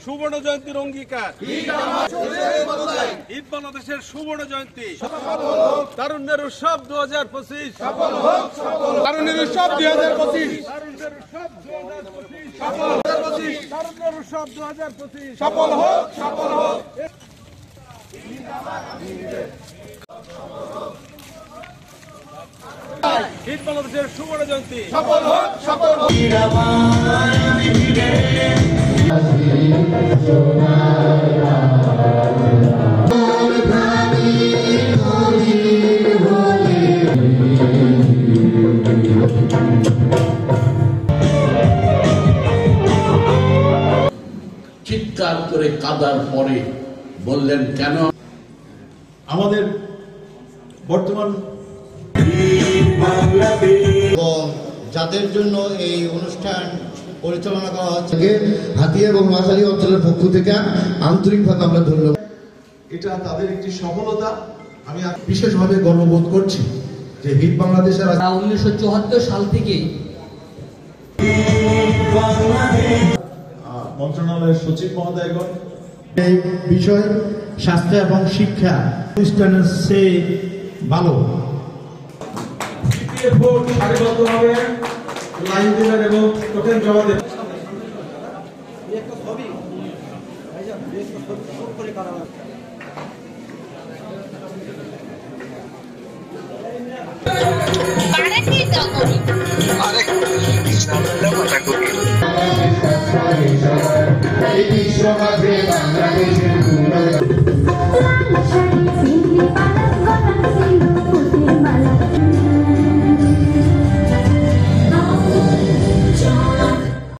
সুবর্ণ জয়ন্তীর অঙ্গীকার, ঈদ বাংলাদেশের সুবর্ণ জয়ন্তী, তারুণ্যের উৎসব 2025, তারুণ্যের উৎসব 2025, তারুণ্যের উৎসব 2025 সফল হোক, সফল হোক। ঈদ বাংলাদেশের সুবর্ণ জয়ন্তী সফল হোক, সফল হোক। চিৎকার করে কাঁদার পরে বললেন, কেন আমাদের বর্তমান যাদের জন্য এই অনুষ্ঠান পরিচালনা করা হচ্ছে হাতিয়া এবং নোয়াখালী অঞ্চলের পক্ষ থেকে আন্তরিকভাবে আমরা ধন্যবাদ। এটা তাদের একটি সফলতা। আমি বিশেষভাবে গর্ববোধ করছি যে হিট বাংলাদেশের 1974 সাল থেকে মন্ত্রণালয়ের সচিব মহোদয়গণ এই বিষয় স্বাস্থ্য এবং শিক্ষা অনুষ্ঠানের চেয়ে ভালো ভোট সারিবদ্ধভাবে লাইন দিবেন এবং টোকেন জমা দেবেন। বিশ্বকাপে বাংলা